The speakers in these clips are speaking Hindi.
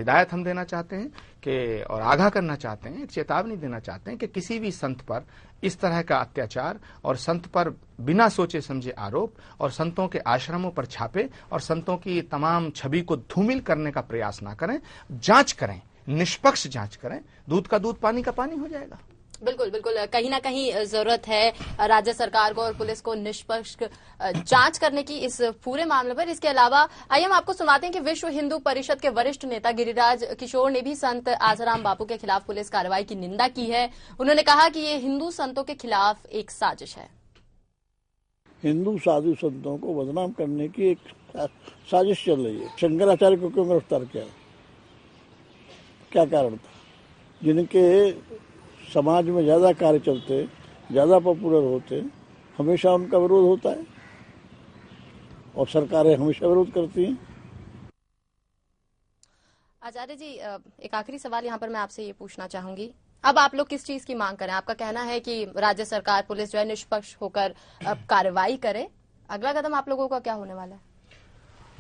हिदायत हम देना चाहते हैं कि और आगाह करना चाहते हैं, एक चेतावनी देना चाहते हैं कि किसी भी संत पर इस तरह का अत्याचार और संत पर बिना सोचे समझे आरोप और संतों के आश्रमों पर छापे और संतों की तमाम छवि को धूमिल करने का प्रयास ना करें। जांच करें, निष्पक्ष जांच करें, दूध का दूध पानी का पानी हो जाएगा। बिल्कुल बिल्कुल, कहीं ना कहीं जरूरत है राज्य सरकार को और पुलिस को निष्पक्ष जांच करने की इस पूरे मामले पर। इसके अलावा आइए हम आपको सुनाते हैं कि विश्व हिंदू परिषद के वरिष्ठ नेता गिरिराज किशोर ने भी संत आसाराम बापू के खिलाफ पुलिस कार्रवाई की निंदा की है। उन्होंने कहा कि ये हिंदू संतों के खिलाफ एक साजिश है। हिंदू साधु संतों को बदनाम करने की एक साजिश चल रही है। शंकराचार्य को क्यों गिरफ्तार किया, क्या कारण था? जिनके समाज में ज्यादा कार्य चलते, ज्यादा पॉपुलर होते, हमेशा उनका विरोध होता है और सरकारें हमेशा विरोध करती हैं। आचार्य जी, एक आखिरी सवाल यहाँ पर मैं आपसे ये पूछना चाहूंगी, अब आप लोग किस चीज की मांग करें? आपका कहना है कि राज्य सरकार, पुलिस जो है निष्पक्ष होकर कार्रवाई करे। अगला कदम आप लोगों का क्या होने वाला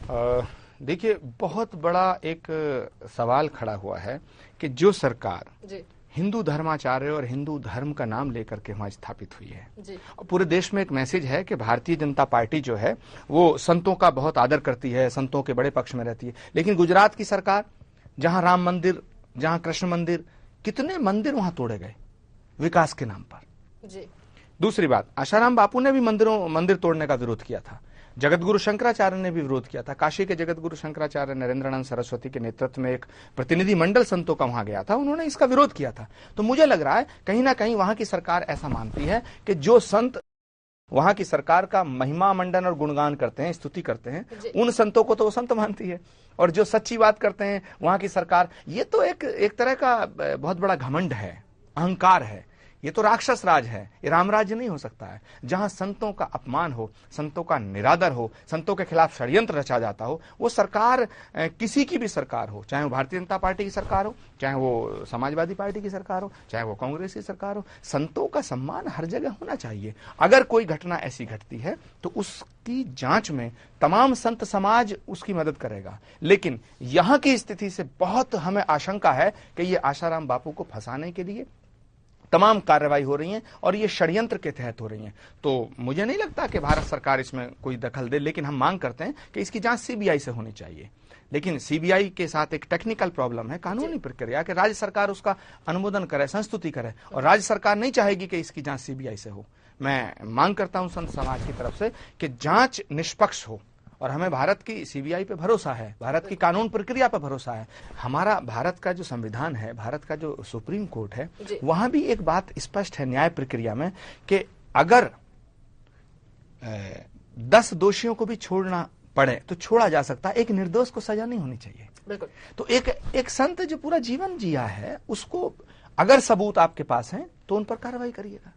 है? देखिए, बहुत बड़ा एक सवाल खड़ा हुआ है कि जो सरकार जी हिंदू धर्माचार्य और हिंदू धर्म का नाम लेकर के वहां स्थापित हुई है जी। और पूरे देश में एक मैसेज है कि भारतीय जनता पार्टी जो है वो संतों का बहुत आदर करती है, संतों के बड़े पक्ष में रहती है। लेकिन गुजरात की सरकार, जहां राम मंदिर, जहां कृष्ण मंदिर, कितने मंदिर वहां तोड़े गए विकास के नाम पर जी। दूसरी बात, आसाराम बापू ने भी मंदिर तोड़ने का विरोध किया था, जगतगुरु शंकराचार्य ने भी विरोध किया था। काशी के जगतगुरु शंकराचार्य नरेंद्रानंद सरस्वती के नेतृत्व में एक प्रतिनिधि मंडल संतों का वहां गया था, उन्होंने इसका विरोध किया था। तो मुझे लग रहा है कहीं ना कहीं वहां की सरकार ऐसा मानती है कि जो संत वहां की सरकार का महिमा मंडन और गुणगान करते हैं, स्तुति करते हैं, उन संतों को तो वो संत मानती है। और जो सच्ची बात करते हैं वहां की सरकार, ये तो एक तरह का बहुत बड़ा घमंड है, अहंकार है, ये तो राक्षस राज है, ये राम राज्य नहीं हो सकता है। जहां संतों का अपमान हो, संतों का निरादर हो, संतों के खिलाफ षड्यंत्र रचा जाता हो, वो सरकार किसी की भी सरकार हो, चाहे वो भारतीय जनता पार्टी की सरकार हो, चाहे वो समाजवादी पार्टी की सरकार हो, चाहे वो कांग्रेस की सरकार हो, संतों का सम्मान हर जगह होना चाहिए। अगर कोई घटना ऐसी घटती है तो उसकी जांच में तमाम संत समाज उसकी मदद करेगा। लेकिन यहां की स्थिति से बहुत हमें आशंका है कि ये आसाराम बापू को फंसाने के लिए तमाम कार्रवाई हो रही है और ये षड्यंत्र के तहत हो रही है। तो मुझे नहीं लगता कि भारत सरकार इसमें कोई दखल दे, लेकिन हम मांग करते हैं कि इसकी जांच सीबीआई से होनी चाहिए। लेकिन सीबीआई के साथ एक टेक्निकल प्रॉब्लम है, कानूनी प्रक्रिया, कि राज्य सरकार उसका अनुमोदन करे, संस्तुति करे, और राज्य सरकार नहीं चाहेगी कि इसकी जांच सीबीआई से हो। मैं मांग करता हूं संत समाज की तरफ से कि जांच निष्पक्ष हो, और हमें भारत की सीबीआई पे भरोसा है, भारत की कानून प्रक्रिया पे भरोसा है। हमारा भारत का जो संविधान है, भारत का जो सुप्रीम कोर्ट है, वहां भी एक बात स्पष्ट है न्याय प्रक्रिया में कि अगर 10 दोषियों को भी छोड़ना पड़े तो छोड़ा जा सकता है, एक निर्दोष को सजा नहीं होनी चाहिए। बिल्कुल। तो एक संत जो पूरा जीवन जिया है, उसको अगर सबूत आपके पास है तो उन पर कार्रवाई करिएगा।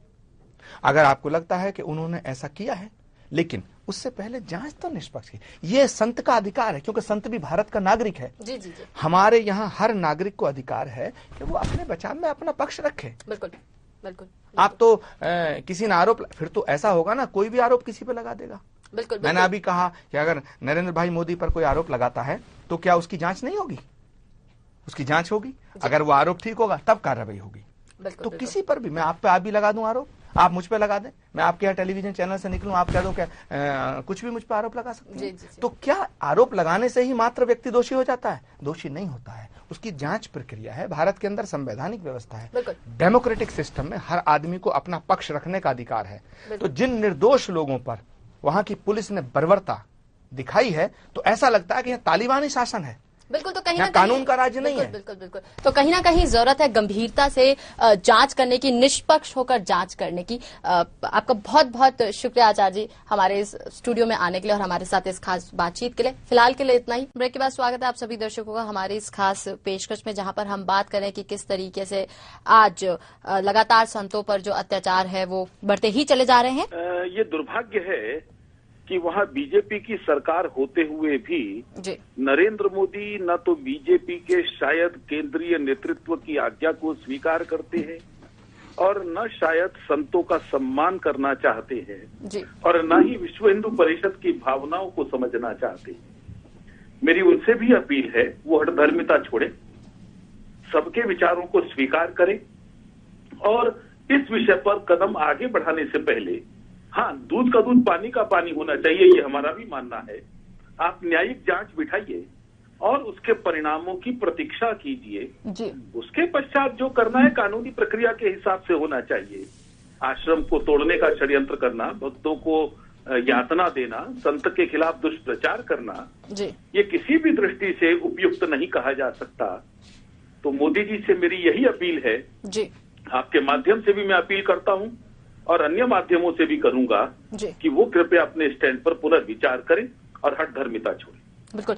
अगर आपको लगता है कि उन्होंने ऐसा किया है, लेकिन उससे पहले जांच तो निष्पक्ष है। ये संत का अधिकार है, क्योंकि संत भी भारत का नागरिक है। जी जी जी। हमारे यहाँ हर नागरिक को अधिकार है कि वो अपने बचाव में अपना पक्ष रखे। बिल्कुल बिल्कुल। आप तो किसी ने आरोप, फिर तो ऐसा होगा ना, कोई भी आरोप किसी पे लगा देगा। बिल्कुल। मैंने अभी कहा कि अगर नरेंद्र भाई मोदी पर कोई आरोप लगाता है तो क्या उसकी जांच नहीं होगी? उसकी जांच होगी। अगर वो आरोप ठीक होगा तब कार्रवाई होगी। तो किसी पर भी, मैं आप पे भी लगा दूं आरोप, आप मुझ पे लगा दें, मैं आपके यहाँ टेलीविजन चैनल से निकलूं, आप कह दो क्या कुछ भी मुझ पे आरोप लगा सकते हैं। तो क्या आरोप लगाने से ही मात्र व्यक्ति दोषी हो जाता है? दोषी नहीं होता है, उसकी जांच प्रक्रिया है। भारत के अंदर संवैधानिक व्यवस्था है, डेमोक्रेटिक सिस्टम में हर आदमी को अपना पक्ष रखने का अधिकार है। तो जिन निर्दोष लोगों पर वहां की पुलिस ने बर्बरता दिखाई है, तो ऐसा लगता है कि यह तालिबानी शासन है। बिल्कुल। तो कहीं ना कानून का राज्य नहीं है। बिल्कुल बिल्कुल। तो कहीं ना कहीं जरूरत है गंभीरता से जांच करने की, निष्पक्ष होकर जांच करने की। आपका बहुत बहुत शुक्रिया आचार्य जी, हमारे इस स्टूडियो में आने के लिए और हमारे साथ इस खास बातचीत के लिए। फिलहाल के लिए इतना ही। ब्रेक के बाद स्वागत है आप सभी दर्शकों का हमारी इस खास पेशकश में, जहां पर हम बात करें कि किस तरीके से आज लगातार संतों पर जो अत्याचार है वो बढ़ते ही चले जा रहे हैं। ये दुर्भाग्य है कि वहाँ बीजेपी की सरकार होते हुए भी नरेंद्र मोदी न तो बीजेपी के शायद केंद्रीय नेतृत्व की आज्ञा को स्वीकार करते हैं और न शायद संतों का सम्मान करना चाहते हैं और न ही विश्व हिंदू परिषद की भावनाओं को समझना चाहते हैं। मेरी उनसे भी अपील है वो हठधर्मिता छोड़े, सबके विचारों को स्वीकार करें और इस विषय पर कदम आगे बढ़ाने से पहले, हाँ, दूध का दूध पानी का पानी होना चाहिए, ये हमारा भी मानना है। आप न्यायिक जांच बिठाइए और उसके परिणामों की प्रतीक्षा कीजिए। उसके पश्चात जो करना है कानूनी प्रक्रिया के हिसाब से होना चाहिए। आश्रम को तोड़ने का षड्यंत्र करना, भक्तों को यातना देना, संत के खिलाफ दुष्प्रचार करना, ये किसी भी दृष्टि से उपयुक्त नहीं कहा जा सकता। तो मोदी जी से मेरी यही अपील है, आपके माध्यम से भी मैं अपील करता हूं और अन्य माध्यमों से भी करूंगा कि वो कृपया अपने स्टैंड पर पुनर्विचार करें और हठधर्मिता छोड़ें। बिल्कुल।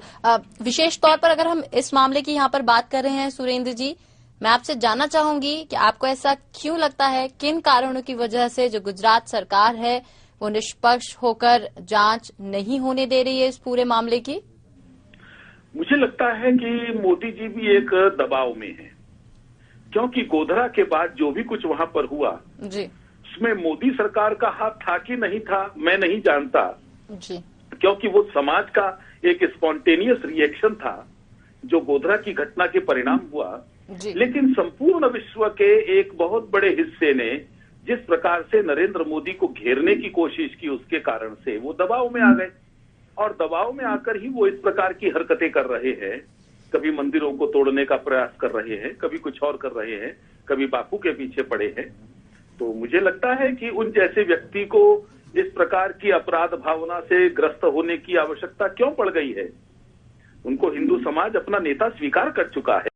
विशेष तौर पर अगर हम इस मामले की यहाँ पर बात कर रहे हैं सुरेंद्र जी, मैं आपसे जानना चाहूंगी कि आपको ऐसा क्यों लगता है, किन कारणों की वजह से जो गुजरात सरकार है वो निष्पक्ष होकर जांच नहीं होने दे रही है इस पूरे मामले की? मुझे लगता है कि मोदी जी भी एक दबाव में है, क्योंकि गोधरा के बाद जो भी कुछ वहां पर हुआ उसमें मोदी सरकार का हाथ था कि नहीं था मैं नहीं जानता, क्योंकि वो समाज का एक स्पॉन्टेनियस रिएक्शन था जो गोधरा की घटना के परिणाम हुआ। लेकिन संपूर्ण विश्व के एक बहुत बड़े हिस्से ने जिस प्रकार से नरेंद्र मोदी को घेरने की कोशिश की, उसके कारण से वो दबाव में आ गए और दबाव में आकर ही वो इस प्रकार की हरकतें कर रहे हैं। कभी मंदिरों को तोड़ने का प्रयास कर रहे हैं, कभी कुछ और कर रहे हैं, कभी बापू के पीछे पड़े हैं। तो मुझे लगता है कि उन जैसे व्यक्ति को इस प्रकार की अपराध भावना से ग्रस्त होने की आवश्यकता क्यों पड़ गई है? उनको हिंदू समाज अपना नेता स्वीकार कर चुका है।